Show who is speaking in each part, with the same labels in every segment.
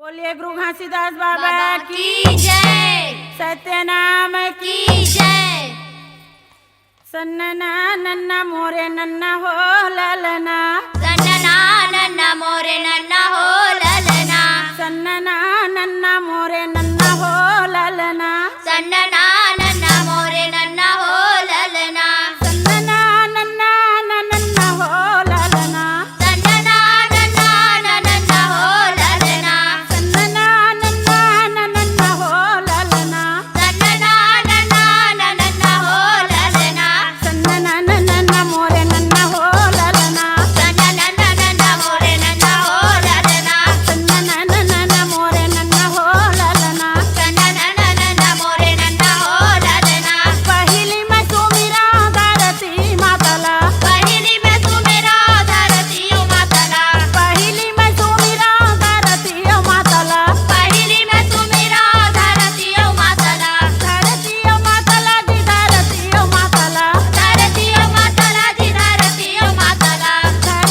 Speaker 1: बोलिए गुरु घासीदास बाबा की
Speaker 2: जय,
Speaker 1: सत्यनाम की
Speaker 2: जय।
Speaker 1: सन्ना नन्ना मोरे नन्ना हो ललना,
Speaker 2: सन्ना नन्ना मोरे नन्ना हो ललना,
Speaker 1: सन्ना नन्ना मोरे नन्ना हो ललना,
Speaker 2: सन्ना नन्ना मोरे नन्ना हो ललना,
Speaker 1: सन्ना नन्ना नन्ना हो ललना,
Speaker 2: सन्ना नन्ना नन्ना हो ललना,
Speaker 1: सन्ना नन्ना नन्ना हो ललना,
Speaker 2: सन्ना नन्ना नन्ना हो ललना,
Speaker 1: सन्ना नन्ना मोरे नन्ना हो ललना,
Speaker 2: सन्ना नन्ना मोरे नन्ना हो ललना,
Speaker 1: सन्ना नन्ना मोरे नन्ना हो ललना।
Speaker 2: सन्ना नन्ना मोरे नन्ना हो ललना।
Speaker 1: पहिली मैं सुमिरा धरती मातला,
Speaker 2: पहिली में तू मेरा धरती ओ मातला,
Speaker 1: पहिली मैं सुमिरा धरती मातला,
Speaker 2: पहिली में तू मेरा धरती ओ मातला,
Speaker 1: धरती मातला जी धरती मातला,
Speaker 2: धरती ओ मातला जी धरती ओ मातला,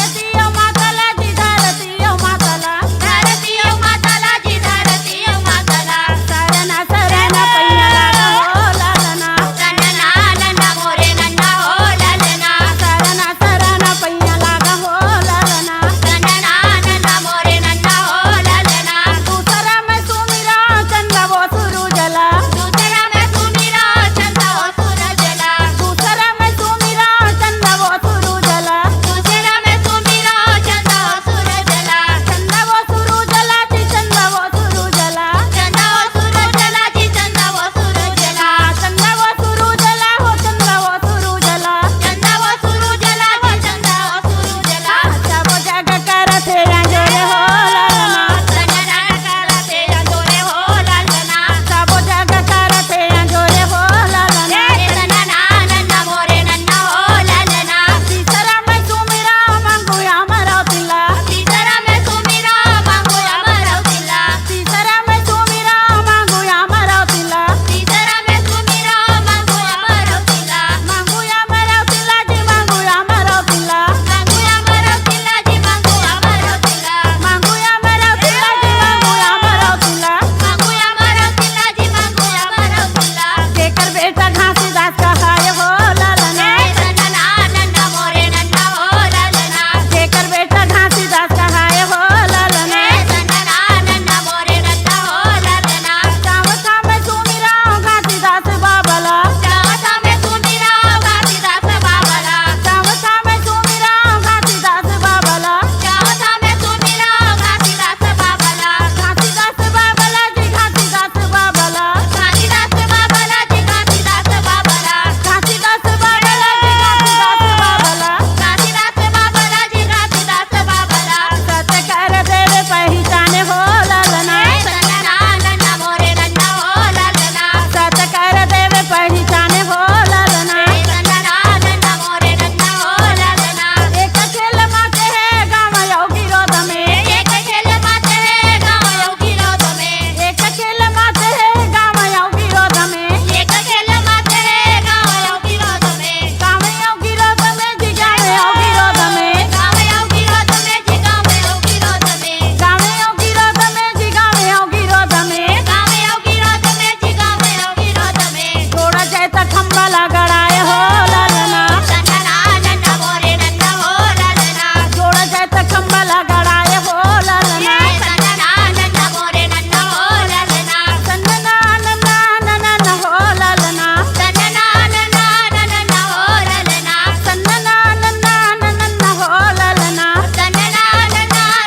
Speaker 1: धरती मातला जी धरती मातला,
Speaker 2: धरती ओ मातला जी धरती ओ मातला।
Speaker 1: शरण शरण पैया लागा हो ललना,
Speaker 2: सन्ना नन्ना मोरे नन्ना हो ललना,
Speaker 1: शरण शरण पैया लागा हो ललना।
Speaker 2: सन्ना नन्ना मोरे नन्ना हो ललना।
Speaker 1: दूसरा मैं सुमिरा चंद्र वो सुरुजला,
Speaker 2: दूसरा में तू मेरा चंदा हो सूरजला,
Speaker 1: दूसरा मैं सुमिरा चंद्र वो सुरुजला,
Speaker 2: दूसरा में तू मेरा चंदा हो सूरजला,
Speaker 1: चंद्र वो सुरुजला जी चंद्र वो सुरुजला,
Speaker 2: चंदा हो सूरजला जी चंदा हो सूरजला,
Speaker 1: चंद्र वो सुरुजला हो चंद्र वो सुरुजला,
Speaker 2: चंदा हो सूरजला जी चंदा हो सूरजला।
Speaker 1: सब जग करते अंजोरे हो ललना,
Speaker 2: सन्ना करते अंजोरे हो ललना,
Speaker 1: सब जग करते अंजोरे हो ललना।
Speaker 2: सन्ना नन्ना मोरे नन्ना हो ललना,
Speaker 1: तीसरा मैं सुमिरा मंगुया मरौतिला,
Speaker 2: तीसरा में तू मेरा मांगो अमरौतिला,
Speaker 1: तीसरा मैं सुमिरा मंगुया मरौतिला,
Speaker 2: तीसरा में तू मेरा मांगो अमरौतिला,
Speaker 1: मंगुया मरौतिला जी मंगुया मरौतिला,
Speaker 2: मांगो अमरौतिला जी मांगो अमरौतिला,
Speaker 1: मंगुया मरौतिला जी मंगुया मरौतिला।
Speaker 2: मांगो अमरौतिला जी मांगो अमरौतिला।
Speaker 1: जेकर बेटा घासीदास कहाय हो ललना,
Speaker 2: सन्ना नन्ना मोरे नन्ना हो ललना,
Speaker 1: जेकर बेटा घासीदास कहाय हो ललना।
Speaker 2: सन्ना नन्ना मोरे नन्ना हो ललना,
Speaker 1: चावथा में सुमिरा घासीदास बाबला,
Speaker 2: चावता में तू मेरा घासीदास बाबला,
Speaker 1: चावथा में सुमिरा घासीदास बाबला,
Speaker 2: चावता में तू मेरा घासीदास बाबला,
Speaker 1: घासीदास बाबला जी घासीदास बाबला,
Speaker 2: घासीदास बाबला जी घासीदास बाबला,
Speaker 1: घासीदास बाबला जी घासीदास बाबला।
Speaker 2: घासीदास बाबला जी घासीदास बाबला।
Speaker 1: सत कर देवे पहचाने हो ललना,
Speaker 2: सन्ना नन्ना मोरे नन्ना हो ललना,
Speaker 1: सत कर देवे पहचाने हो ललना।
Speaker 2: सन्ना नन्ना मोरे नन्ना हो ललना।
Speaker 1: एक खेल माते है गाँव योगी रोध में,
Speaker 2: एक खेल माते है गाँव योगी रोध में,
Speaker 1: एक खेल माते है गाँव योगी रोध में,
Speaker 2: एक खेल माते है गाँव योगी रोध में,
Speaker 1: गाँव योगी रोध में जी गाँव योगी रोध में,
Speaker 2: गाँव योगी रोध में जी गाँव योगी रोध में,
Speaker 1: गाँव योगी रोध में जी गाँव योगी रोध में।
Speaker 2: गाँव योगी रोध में जी गाँव योगी रोध में।
Speaker 1: थोड़ा जैसा खम्बा लगड़ाए हो ललना,
Speaker 2: सन्ना नन्ना मोरे नन्ना हो ललना,
Speaker 1: थोड़ा जैसा खम्बा लगड़ाए हो ललना।
Speaker 2: सन्ना नन्ना मोरे नन्ना हो ललना,
Speaker 1: सन्ना नन्ना नन्ना हो ललना,
Speaker 2: सन्ना नन्ना नन्ना हो ललना,
Speaker 1: सन्ना नन्ना नन्ना हो ललना,
Speaker 2: सन्ना नन्ना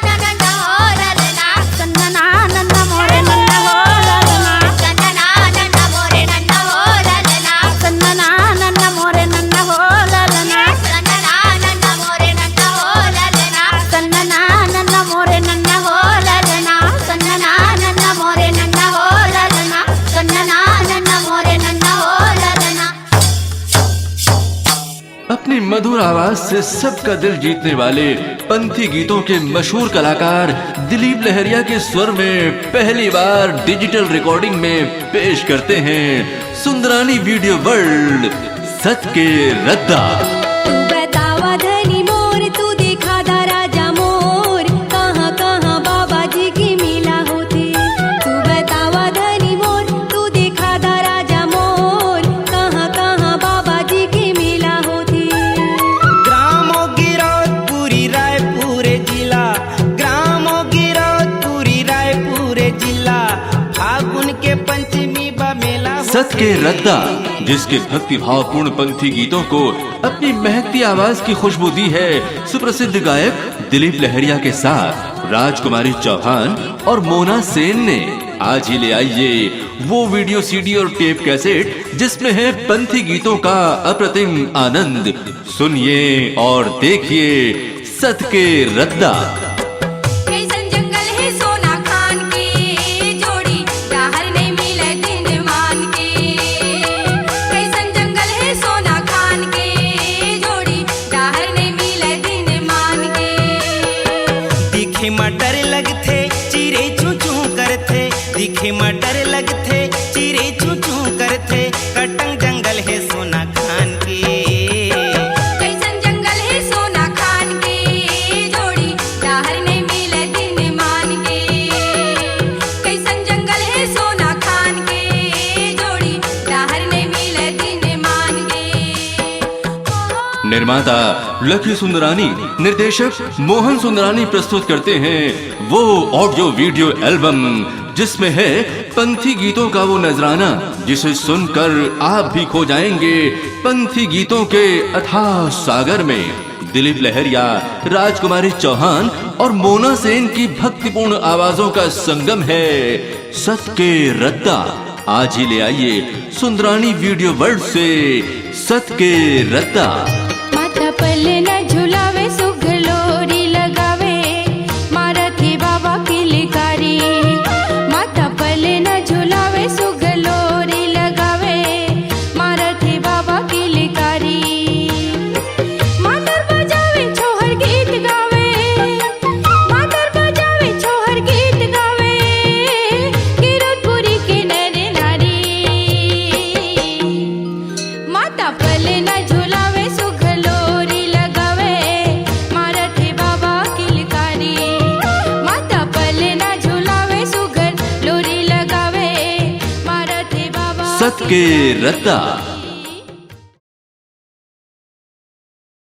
Speaker 2: नन्ना हो ललना,
Speaker 1: सन्ना नन्ना मोरे नन्ना हो ललना,
Speaker 2: सन्ना नन्ना मोरे नन्ना हो ललना,
Speaker 1: सन्ना नन्ना मोरे नन्ना हो ललना,
Speaker 2: सन्ना नन्ना मोरे नन्ना हो ललना,
Speaker 1: सन्ना नन्ना मोरे नन्ना हो ललना, सन्ना नन्ना मोरे नन्ना हो ललना,
Speaker 2: सन्ना नन्ना मोरे नन्ना हो ललना।
Speaker 3: अपनी मधुर आवाज से सबका दिल जीतने वाले पंथी गीतों के मशहूर कलाकार दिलीप लहरिया के स्वर में पहली बार डिजिटल रिकॉर्डिंग में पेश करते हैं सुंदरानी वीडियो वर्ल्ड सच के रद्दा।
Speaker 4: तू बतावा धनी मोर, तू देखा दा राजा मोर, कहाँ कहाँ बाबा जी की मिला होती
Speaker 3: सत के रद्दा, जिसके भक्ति भावपूर्ण पंथी गीतों को अपनी महकती आवाज की खुशबू दी है सुप्रसिद्ध गायक दिलीप लहरिया के साथ राजकुमारी चौहान और मोना सेन ने। आज ही ले आइए वो वीडियो सीडी और टेप कैसेट जिसमें है पंथी गीतों का अप्रतिम आनंद। सुनिए और देखिए सत के रद्दा।
Speaker 4: कैसन जंगल है सोना खान के, जोड़ी दाहर नहीं मिले दिन मान के। कैसन जंगल है सोना खान के, जोड़ी दाहर नहीं मिले दिन मान के।
Speaker 5: दिखे मटर लगथे चिरे चू चू करथे, दिखे मटर लगथे चिरे चू चू करथे, कटंग जंगल है सोना खान के।
Speaker 4: कैसन जंगल है सोना खान के, जोड़ी दाहर नहीं मिले दिन मान के। कैसन जंगल है सोना खान के, जोड़ी दाहर नहीं मिले दिन मान के।
Speaker 3: निर्माता लकी सुंदरानी, निर्देशक मोहन सुंदरानी प्रस्तुत करते हैं वो ऑडियो वीडियो एल्बम जिसमें है पंथी गीतों का वो नजराना जिसे सुनकर आप भी खो जाएंगे पंथी गीतों के अथाह सागर में। दिलीप लहरिया, राजकुमारी चौहान और मोना सेन की भक्तिपूर्ण आवाजों का संगम है सत के रद्दा। आज ही ले आइए सुंदरानी वीडियो वर्ल्ड से सत के रद्दा।
Speaker 4: माथा पल्ले न झुलावे सुगलोरी लगावे, मारथी बाबा की लिकारी। माथा पल्ले न झुलावे सुगलोरी लगावे, मारथी बाबा की लिकारी। मातर बजावे छोहर गीत गावे, मातर बजावे छोहर गीत गावे, गिरधपुरी के नर नारी। माता पल्ले न झुलावे सुगलोरी लगावे, मारथी बाबा की लिकारी। माता पल्ले न झुलावे सुगलोरी लगावे, मारथी बाबा
Speaker 3: सत के रद्दा।